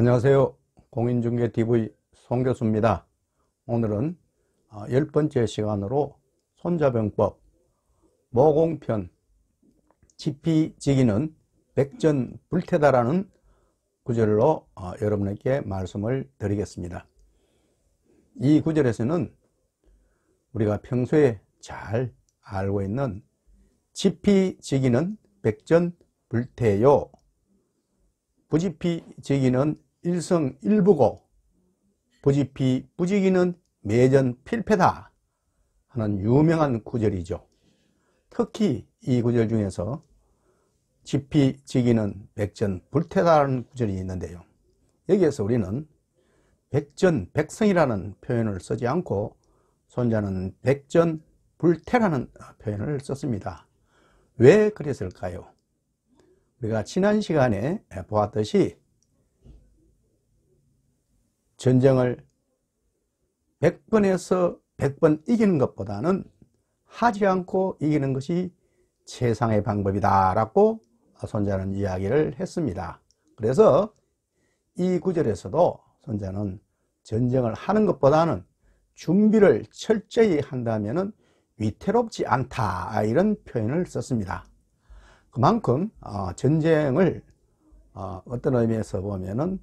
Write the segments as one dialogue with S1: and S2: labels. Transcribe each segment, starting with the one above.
S1: 안녕하세요. 공인중개TV 송교수입니다. 오늘은 10번째 시간으로 손자병법 모공편 지피지기는 백전불태다라는 구절로 여러분에게 말씀을 드리겠습니다. 이 구절에서는 우리가 평소에 잘 알고 있는 지피지기는 백전불태요, 부지피지기는 일성일부고 부지피부지기는 매전필패다 하는 유명한 구절이죠. 특히 이 구절 중에서 지피지기는 백전불태다라는 구절이 있는데요, 여기에서 우리는 백전백성이라는 표현을 쓰지 않고 손자는 백전불태라는 표현을 썼습니다. 왜 그랬을까요? 우리가 지난 시간에 보았듯이 전쟁을 100번에서 100번 이기는 것보다는 하지 않고 이기는 것이 최상의 방법이다 라고 손자는 이야기를 했습니다. 그래서 이 구절에서도 손자는 전쟁을 하는 것보다는 준비를 철저히 한다면 위태롭지 않다, 이런 표현을 썼습니다. 그만큼 전쟁을 어떤 의미에서 보면은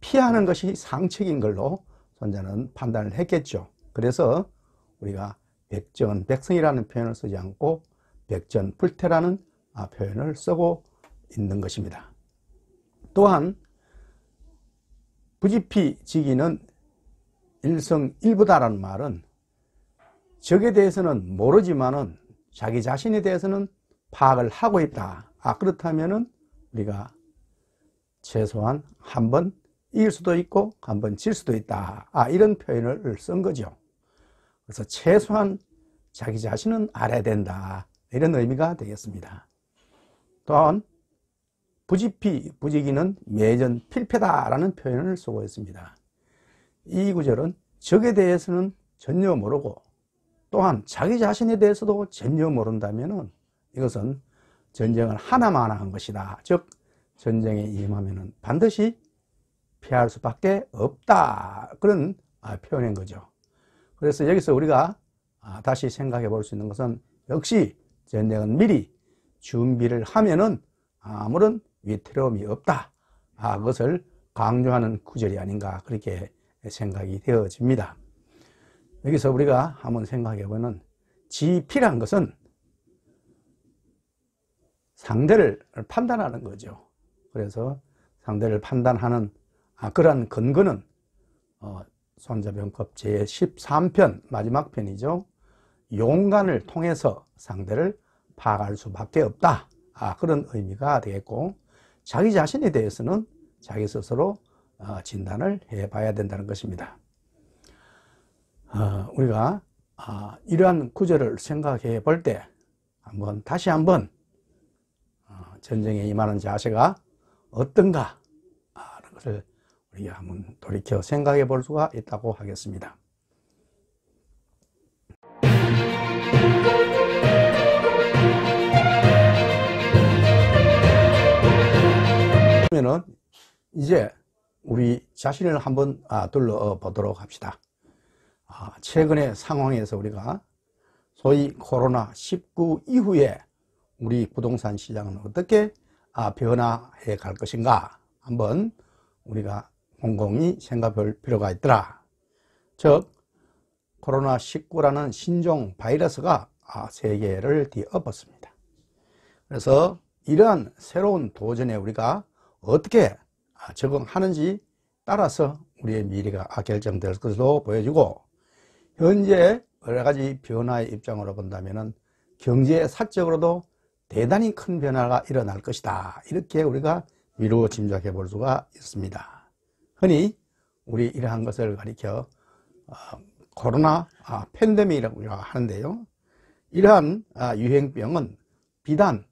S1: 피하는 것이 상책인 걸로 손자는 판단을 했겠죠. 그래서 우리가 백전백성이라는 표현을 쓰지 않고 백전불태라는 표현을 쓰고 있는 것입니다. 또한 부지피지기는 일성일부다라는 말은 적에 대해서는 모르지만은 자기 자신에 대해서는 파악을 하고 있다. 그렇다면은 우리가 최소한 한 번 이길 수도 있고 한 번 질 수도 있다. 이런 표현을 쓴 거죠. 그래서 최소한 자기 자신은 알아야 된다, 이런 의미가 되겠습니다. 또한 부지피부지기는 매전필패다라는 표현을 쓰고 있습니다. 이 구절은 적에 대해서는 전혀 모르고 또한 자기 자신에 대해서도 전혀 모른다면은 이것은 전쟁을 하나만 한 것이다. 즉 전쟁에 임하면 반드시 피할 수밖에 없다, 그런 표현인 거죠. 그래서 여기서 우리가 다시 생각해 볼 수 있는 것은 역시 전쟁은 미리 준비를 하면은 아무런 위태로움이 없다, 그것을 강조하는 구절이 아닌가, 그렇게 생각이 되어집니다. 여기서 우리가 한번 생각해 보면 지피란 것은 상대를 판단하는 거죠. 그래서 상대를 판단하는 그러한 근거는 손자병법 제13편 마지막 편이죠. 용간을 통해서 상대를 파악할 수밖에 없다, 그런 의미가 되겠고, 자기 자신에 대해서는 자기 스스로 진단을 해봐야 된다는 것입니다. 우리가 이러한 구절을 생각해 볼 때 다시 한번 전쟁에 임하는 자세가 어떤가 하는 것을 우리가 한번 돌이켜 생각해 볼 수가 있다고 하겠습니다. 그러면은 이제 우리 자신을 한번 둘러보도록 합시다. 최근의 상황에서 우리가 소위 코로나19 이후에 우리 부동산 시장은 어떻게 변화해 갈 것인가 한번 우리가 곰곰이 생각해 볼 필요가 있더라. 즉 코로나19라는 신종 바이러스가 세계를 뒤엎었습니다. 그래서 이러한 새로운 도전에 우리가 어떻게 적응하는지 따라서 우리의 미래가 결정될 것으로 보여지고, 현재 여러 가지 변화의 입장으로 본다면 경제 사적으로도 대단히 큰 변화가 일어날 것이다, 이렇게 우리가 미루어 짐작해 볼 수가 있습니다. 흔히 우리 이러한 것을 가리켜 코로나 팬데믹이라고 우리가 하는데요, 이러한 유행병은 비단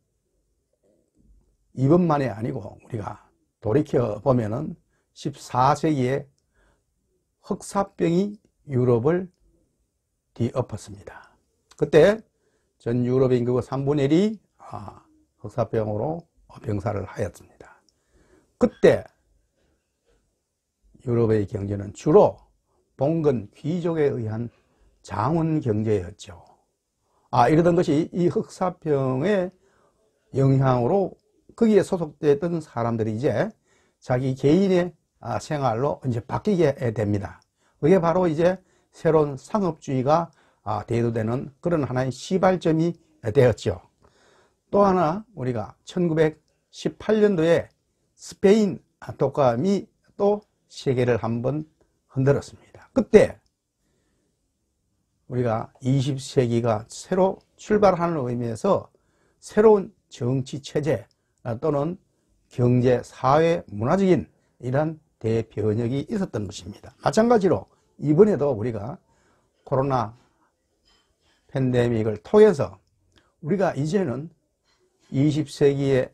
S1: 이번만이 아니고 우리가 돌이켜 보면은 14세기에 흑사병이 유럽을 뒤엎었습니다. 그때 전 유럽의 인구 3분의 1이 흑사병으로 병사를 하였습니다. 그때 유럽의 경제는 주로 봉건 귀족에 의한 장원 경제였죠. 이러던 것이 이 흑사병의 영향으로 거기에 소속됐던 사람들이 이제 자기 개인의 생활로 이제 바뀌게 됩니다. 그게 바로 이제 새로운 상업주의가 대두되는 그런 하나의 시발점이 되었죠. 또 하나 우리가 1918년도에 스페인 독감이 또 세계를 한번 흔들었습니다. 그때 우리가 20세기가 새로 출발하는 의미에서 새로운 정치 체제 또는 경제, 사회, 문화적인 이런 대변혁이 있었던 것입니다. 마찬가지로 이번에도 우리가 코로나 팬데믹을 통해서 우리가 이제는 20세기에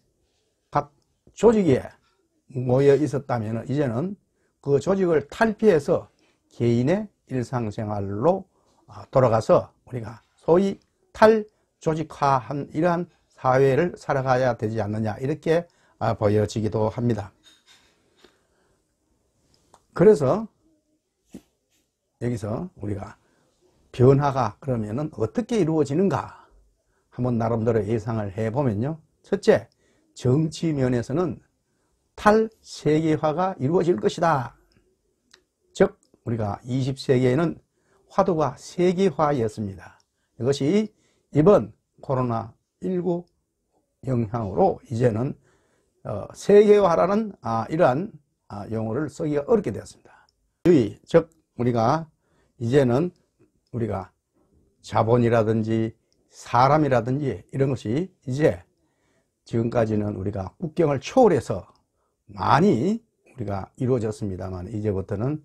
S1: 각 조직에 모여 있었다면 이제는 그 조직을 탈피해서 개인의 일상생활로 돌아가서 우리가 소위 탈조직화한 이러한 사회를 살아가야 되지 않느냐 이렇게 보여지기도 합니다. 그래서 여기서 우리가 변화가 그러면은 어떻게 이루어지는가 한번 나름대로 예상을 해보면요. 첫째, 정치 면에서는 탈세계화가 이루어질 것이다. 즉 우리가 20세기에는 화두가 세계화였습니다. 이것이 이번 코로나19 영향으로 이제는 세계화라는 이러한 용어를 쓰기가 어렵게 되었습니다. 즉 우리가 이제는 우리가 자본이라든지 사람이라든지 이런 것이 이제 지금까지는 우리가 국경을 초월해서 많이 우리가 이루어졌습니다만 이제부터는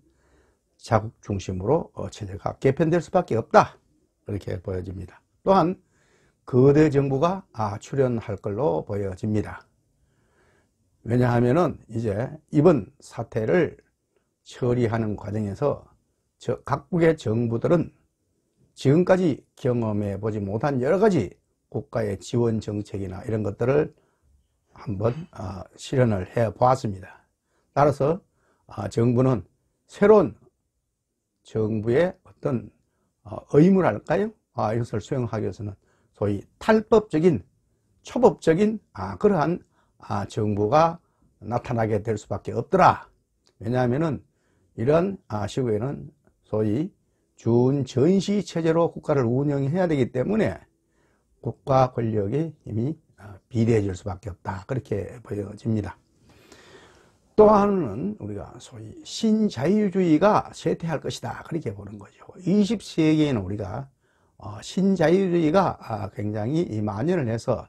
S1: 자국 중심으로 체제가 개편될 수밖에 없다 그렇게 보여집니다. 또한 거대 정부가 출현할 걸로 보여집니다. 왜냐하면은 이제 이번 사태를 처리하는 과정에서 각국의 정부들은 지금까지 경험해 보지 못한 여러 가지 국가의 지원 정책이나 이런 것들을 한번 실현을 해 보았습니다. 따라서 정부는 새로운 정부의 어떤 의무랄까요? 이것을 수행하기 위해서는 소위 탈법적인 초법적인 그러한 정부가 나타나게 될 수밖에 없더라. 왜냐하면은 이런 시국에는 소위 준전시 체제로 국가를 운영해야 되기 때문에 국가 권력의 힘이 비대해질 수밖에 없다. 그렇게 보여집니다. 또 하나는 우리가 소위 신자유주의가 쇠퇴할 것이다. 그렇게 보는 거죠. 20세기에는 우리가 신자유주의가 굉장히 만연을 해서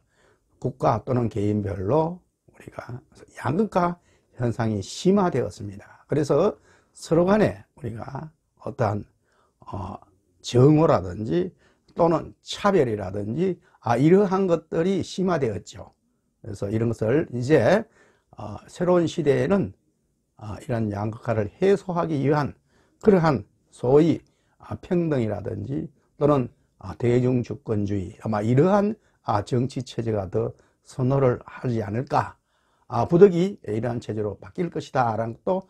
S1: 국가 또는 개인별로 우리가 양극화 현상이 심화되었습니다. 그래서 서로 간에 우리가 어떠한 정오라든지 또는 차별이라든지 이러한 것들이 심화되었죠. 그래서 이런 것을 이제 새로운 시대에는 이런 양극화를 해소하기 위한 그러한 소위 평등이라든지 또는 대중주권주의 이러한 정치 체제가 더 선호를 하지 않을까, 부득이 이러한 체제로 바뀔 것이다 라는 것도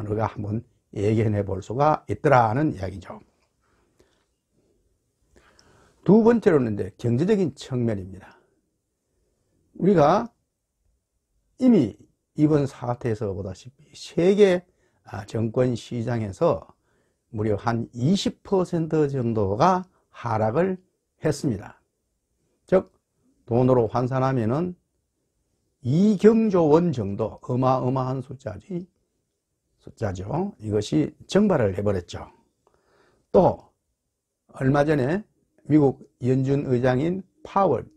S1: 우리가 한번 예견해 볼 수가 있더라는 이야기죠. 두 번째로는 이제 경제적인 측면입니다. 우리가 이미 이번 사태에서 보다시피 세계 정권 시장에서 무려 한 20% 정도가 하락을 했습니다. 즉 돈으로 환산하면은 2경조 원 정도 어마어마한 숫자죠. 이것이 증발을 해버렸죠. 또 얼마 전에 미국 연준 의장인 파월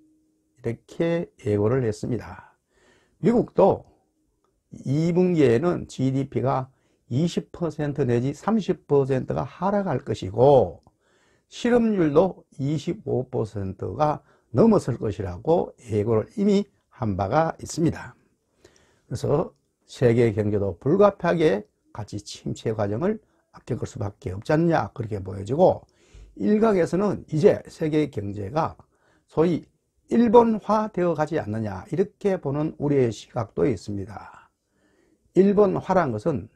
S1: 이렇게 예고를 했습니다. 미국도 2분기에는 GDP가 20% 내지 30%가 하락할 것이고 실업률도 25%가 넘어설 것이라고 예고를 이미 한 바가 있습니다. 그래서 세계 경제도 불가피하게 같이 침체 과정을 겪을 수밖에 없지 않냐 그렇게 보여지고, 일각에서는 이제 세계 경제가 소위 일본화 되어 가지 않느냐 이렇게 보는 우리의 시각도 있습니다. 일본화란 것은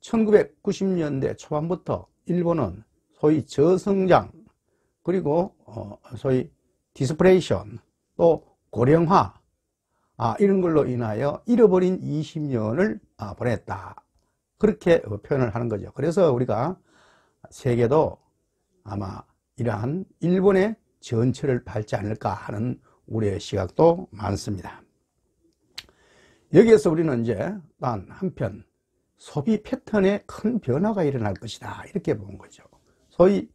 S1: 1990년대 초반부터 일본은 소위 저성장, 그리고 소위 디스플레이션, 또 고령화, 이런 걸로 인하여 잃어버린 20년을 보냈다, 그렇게 표현을 하는 거죠. 그래서 우리가 세계도 아마 이러한 일본의 전철을 밟지 않을까 하는 우리의 시각도 많습니다. 여기에서 우리는 이제 단 한편 소비 패턴에 큰 변화가 일어날 것이다, 이렇게 본 거죠. 소위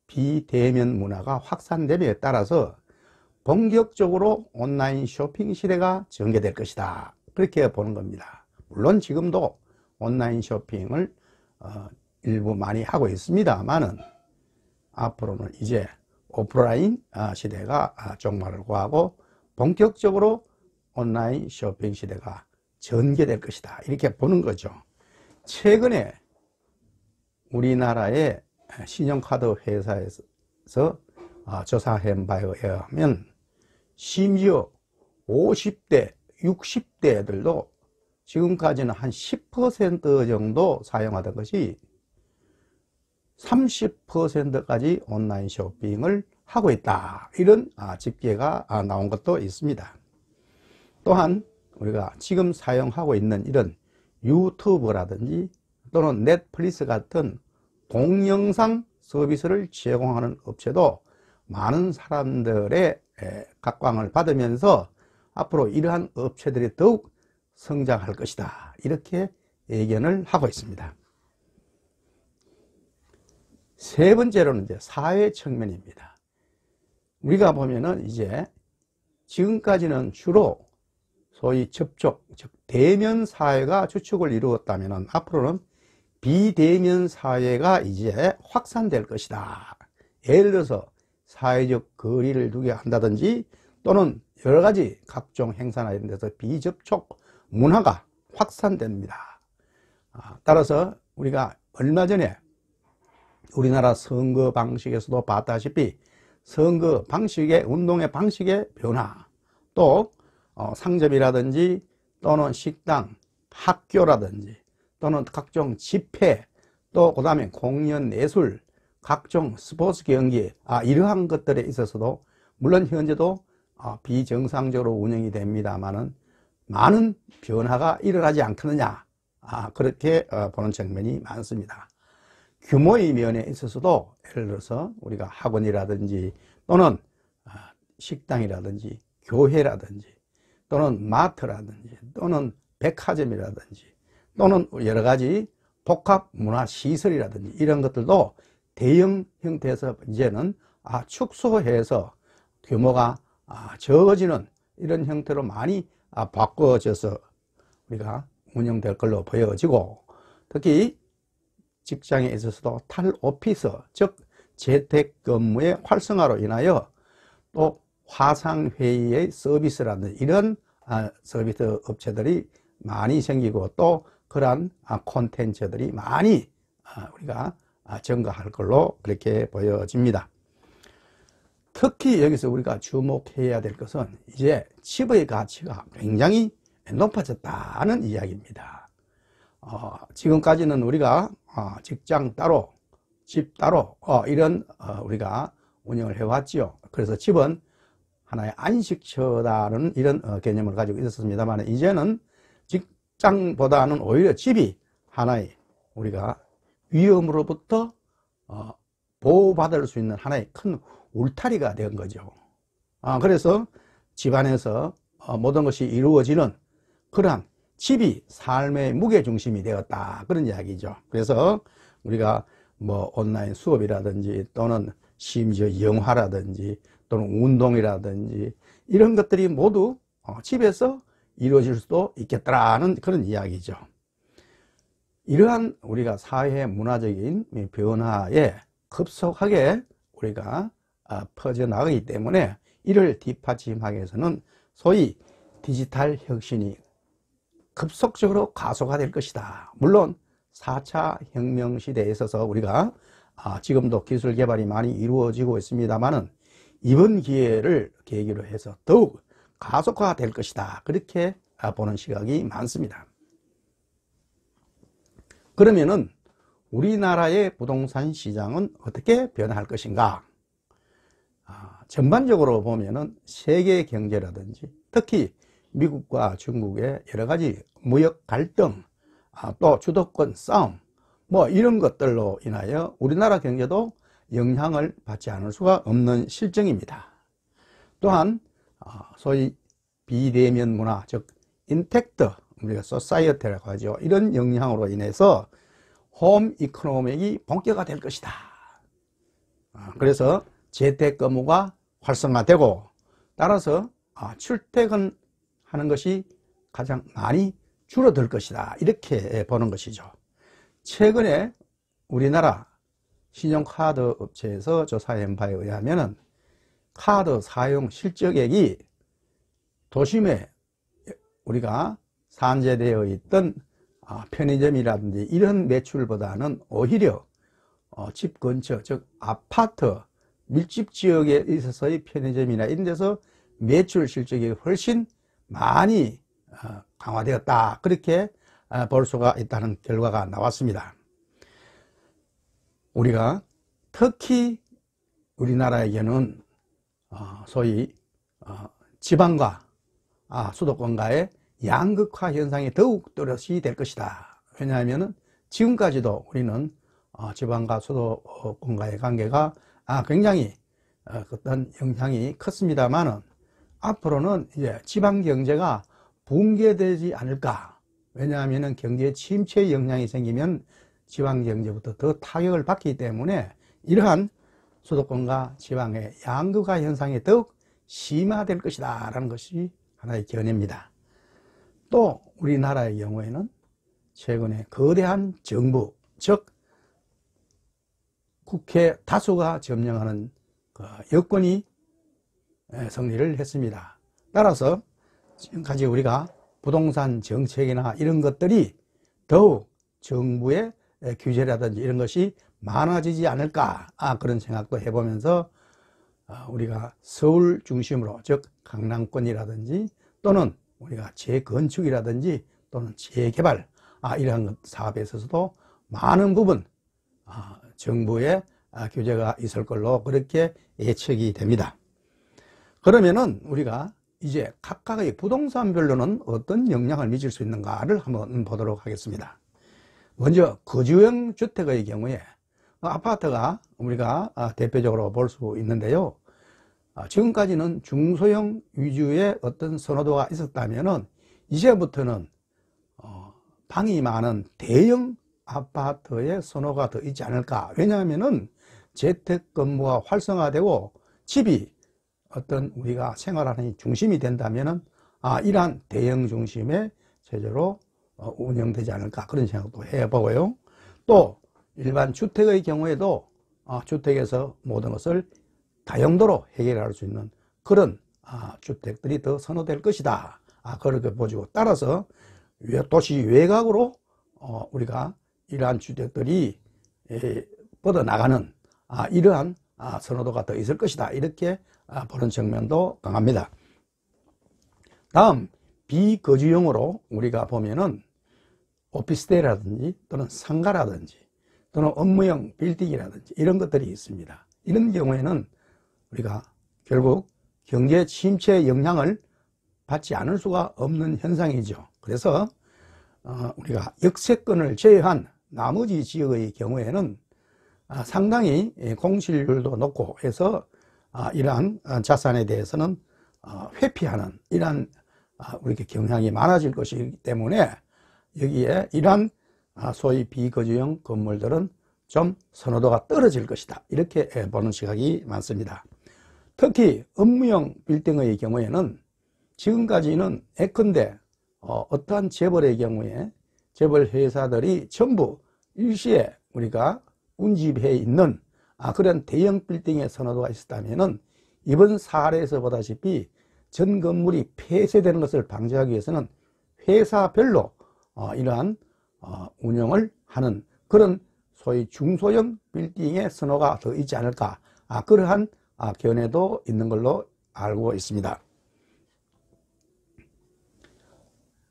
S1: 비대면 문화가 확산됨에 따라서 본격적으로 온라인 쇼핑 시대가 전개될 것이다, 그렇게 보는 겁니다. 물론 지금도 온라인 쇼핑을 일부 많이 하고 있습니다만은 앞으로는 이제 오프라인 시대가 종말을 구하고 본격적으로 온라인 쇼핑 시대가 전개될 것이다, 이렇게 보는 거죠. 최근에 우리나라의 신용카드 회사에서 조사한 바에 의하면 심지어 50대, 60대들도 지금까지는 한 10% 정도 사용하던 것이 30%까지 온라인 쇼핑을 하고 있다, 이런 집계가 나온 것도 있습니다. 또한 우리가 지금 사용하고 있는 이런 유튜브라든지 또는 넷플릭스 같은 동영상 서비스를 제공하는 업체도 많은 사람들의 각광을 받으면서 앞으로 이러한 업체들이 더욱 성장할 것이다, 이렇게 예견을 하고 있습니다. 세 번째로는 이제 사회 측면입니다. 우리가 보면은 이제 지금까지는 주로 소위 접촉, 즉 대면 사회가 주축을 이루었다면 앞으로는 비대면 사회가 이제 확산될 것이다. 예를 들어서 사회적 거리를 두게 한다든지 또는 여러 가지 각종 행사나 이런 데서 비접촉 문화가 확산됩니다. 따라서 우리가 얼마 전에 우리나라 선거 방식에서도 봤다시피 선거 방식의, 운동의 방식의 변화, 또 상점이라든지 또는 식당, 학교라든지 또는 각종 집회, 또 그 다음에 공연, 예술, 각종 스포츠 경기, 이러한 것들에 있어서도 물론 현재도 비정상적으로 운영이 됩니다만은 많은 변화가 일어나지 않겠느냐, 그렇게 보는 측면이 많습니다. 규모의 면에 있어서도 예를 들어서 우리가 학원이라든지 또는 식당이라든지 교회라든지 또는 마트라든지 또는 백화점이라든지 또는 여러 가지 복합 문화 시설이라든지 이런 것들도 대형 형태에서 이제는 축소해서 규모가 적어지는 이런 형태로 많이 바꿔져서 우리가 운영될 걸로 보여지고, 특히 직장에 있어서도 탈오피스, 즉 재택근무의 활성화로 인하여 또 화상회의의 서비스라든지 이런 서비스 업체들이 많이 생기고 또 그러한 콘텐츠들이 많이 우리가 증가할 걸로 그렇게 보여집니다. 특히 여기서 우리가 주목해야 될 것은 이제 집의 가치가 굉장히 높아졌다는 이야기입니다. 지금까지는 우리가 직장 따로, 집 따로 이런 우리가 운영을 해왔지요. 그래서 집은 하나의 안식처다는 이런 개념을 가지고 있었습니다만 이제는 직장보다는 오히려 집이 하나의 우리가 위험으로부터 보호받을 수 있는 하나의 큰 울타리가 된 거죠. 그래서 집안에서 모든 것이 이루어지는 그러한 집이 삶의 무게중심이 되었다, 그런 이야기죠. 그래서 우리가 뭐 온라인 수업이라든지 또는 심지어 영화라든지 또는 운동이라든지 이런 것들이 모두 집에서 이루어질 수도 있겠다라는 그런 이야기죠. 이러한 우리가 사회 문화적인 변화에 급속하게 우리가 퍼져나가기 때문에 이를 뒷받침하기 위해서는 소위 디지털 혁신이 급속적으로 가속화될 것이다. 물론 4차 혁명 시대에 있어서 우리가 지금도 기술 개발이 많이 이루어지고 있습니다만은 이번 기회를 계기로 해서 더욱 가속화될 것이다, 그렇게 보는 시각이 많습니다. 그러면은 우리나라의 부동산 시장은 어떻게 변할 것인가? 전반적으로 보면은 세계 경제라든지 특히 미국과 중국의 여러 가지 무역 갈등, 또 주도권 싸움, 뭐 이런 것들로 인하여 우리나라 경제도 영향을 받지 않을 수가 없는 실정입니다. 또한 소위 비대면 문화, 즉 인텍트, 우리가 소사이어티라고 하죠. 이런 영향으로 인해서 홈 이코노믹이 본격화될 것이다. 그래서 재택근무가 활성화되고 따라서 출퇴근하는 것이 가장 많이 줄어들 것이다. 이렇게 보는 것이죠. 최근에 우리나라 신용카드 업체에서 조사한 바에 의하면 카드 사용 실적액이 도심에 우리가 산재되어 있던 편의점이라든지 이런 매출보다는 오히려 집 근처, 즉 아파트 밀집 지역에 있어서의 편의점이나 이런 데서 매출 실적이 훨씬 많이 강화되었다. 그렇게 볼 수가 있다는 결과가 나왔습니다. 우리가 특히 우리나라에게는 소위 지방과 수도권과의 양극화 현상이 더욱 뚜렷이 될 것이다. 왜냐하면 지금까지도 우리는 지방과 수도권과의 관계가 굉장히 어떤 영향이 컸습니다만은 앞으로는 이제 지방 경제가 붕괴되지 않을까. 왜냐하면 경제 침체 영향이 생기면 지방 경제부터 더 타격을 받기 때문에 이러한 수도권과 지방의 양극화 현상이 더욱 심화될 것이다 라는 것이 하나의 견해입니다. 또 우리나라의 경우에는 최근에 거대한 정부, 즉 국회 다수가 점령하는 여권이 승리를 했습니다. 따라서 지금까지 우리가 부동산 정책이나 이런 것들이 더욱 정부의 규제라든지 이런 것이 많아지지 않을까, 그런 생각도 해보면서 우리가 서울 중심으로, 즉 강남권이라든지 또는 우리가 재건축이라든지 또는 재개발, 이러한 사업에 있어서도 많은 부분 정부의 규제가 있을 걸로 그렇게 예측이 됩니다. 그러면은 우리가 이제 각각의 부동산별로는 어떤 영향을 미칠 수 있는가를 한번 보도록 하겠습니다. 먼저 거주형 주택의 경우에 아파트가 우리가 대표적으로 볼 수 있는데요. 지금까지는 중소형 위주의 어떤 선호도가 있었다면은 이제부터는 방이 많은 대형 아파트의 선호가 더 있지 않을까. 왜냐하면은 재택근무가 활성화되고 집이 어떤 우리가 생활하는 중심이 된다면은 이러한 대형 중심의 체제로 운영되지 않을까, 그런 생각도 해보고요. 또 일반 주택의 경우에도 주택에서 모든 것을 다용도로 해결할 수 있는 그런 주택들이 더 선호될 것이다, 그렇게 보시고, 따라서 도시 외곽으로 우리가 이러한 주택들이 뻗어나가는 이러한 선호도가 더 있을 것이다, 이렇게 보는 측면도 강합니다. 다음 비거주용으로 우리가 보면은 오피스텔이라든지 또는 상가라든지 또는 업무용 빌딩이라든지 이런 것들이 있습니다. 이런 경우에는 우리가 결국 경제 침체의 영향을 받지 않을 수가 없는 현상이죠. 그래서 우리가 역세권을 제외한 나머지 지역의 경우에는 상당히 공실률도 높고 해서 이러한 자산에 대해서는 회피하는 이러한 우리 경향이 많아질 것이기 때문에 여기에 이러한 소위 비거주용 건물들은 좀 선호도가 떨어질 것이다, 이렇게 보는 시각이 많습니다. 특히 업무용 빌딩의 경우에는 지금까지는 예컨대 어떠한 재벌의 경우에 재벌 회사들이 전부 일시에 우리가 운집해 있는 그런 대형 빌딩의 선호도가 있었다면은 이번 사례에서 보다시피 전 건물이 폐쇄되는 것을 방지하기 위해서는 회사별로 이러한 운영을 하는 그런 소위 중소형 빌딩의 선호가 더 있지 않을까, 그러한 견해도 있는 걸로 알고 있습니다.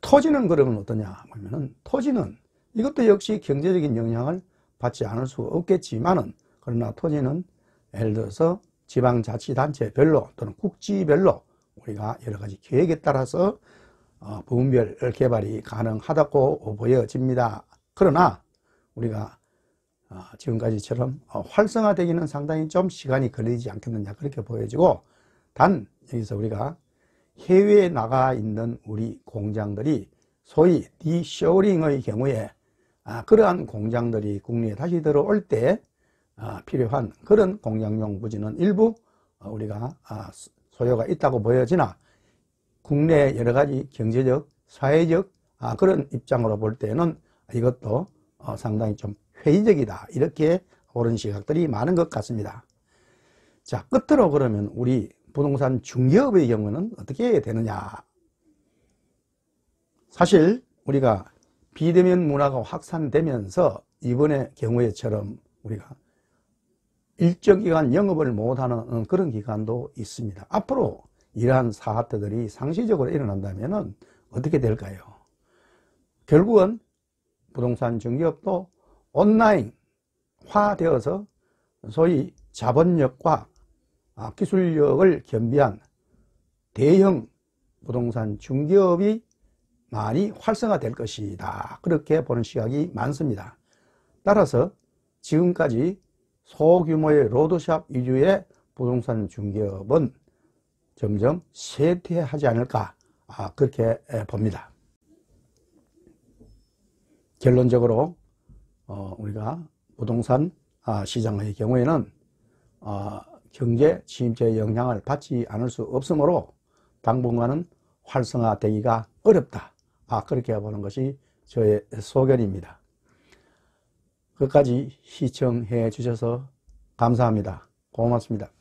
S1: 토지는 그러면 어떠냐 하면은 토지는 이것도 역시 경제적인 영향을 받지 않을 수 없겠지만은, 그러나 토지는 예를 들어서 지방자치단체별로 또는 국지별로 우리가 여러 가지 계획에 따라서 부분별 개발이 가능하다고 보여집니다. 그러나 우리가 지금까지처럼 활성화되기는 상당히 좀 시간이 걸리지 않겠느냐, 그렇게 보여지고, 단 여기서 우리가 해외에 나가 있는 우리 공장들이 소위 디쇼링의 경우에 그러한 공장들이 국내에 다시 들어올 때 필요한 그런 공장용 부지는 일부 우리가 소요가 있다고 보여지나, 국내 여러 가지 경제적, 사회적 그런 입장으로 볼 때는 이것도 상당히 좀 회의적이다, 이렇게 옳은 시각들이 많은 것 같습니다. 자, 끝으로 그러면 우리 부동산 중개업의 경우는 어떻게 되느냐. 사실 우리가 비대면 문화가 확산되면서 이번의 경우에처럼 우리가 일정 기간 영업을 못하는 그런 기간도 있습니다. 앞으로 이러한 사태들이 상시적으로 일어난다면 어떻게 될까요? 결국은 부동산 중개업도 온라인화 되어서 소위 자본력과 기술력을 겸비한 대형 부동산 중개업이 많이 활성화될 것이다, 그렇게 보는 시각이 많습니다. 따라서 지금까지 소규모의 로드샵 위주의 부동산 중개업은 점점 쇠퇴하지 않을까, 그렇게 봅니다. 결론적으로 우리가 부동산 시장의 경우에는 경제 침체의 영향을 받지 않을 수 없으므로 당분간은 활성화되기가 어렵다, 그렇게 보는 것이 저의 소견입니다. 끝까지 시청해 주셔서 감사합니다. 고맙습니다.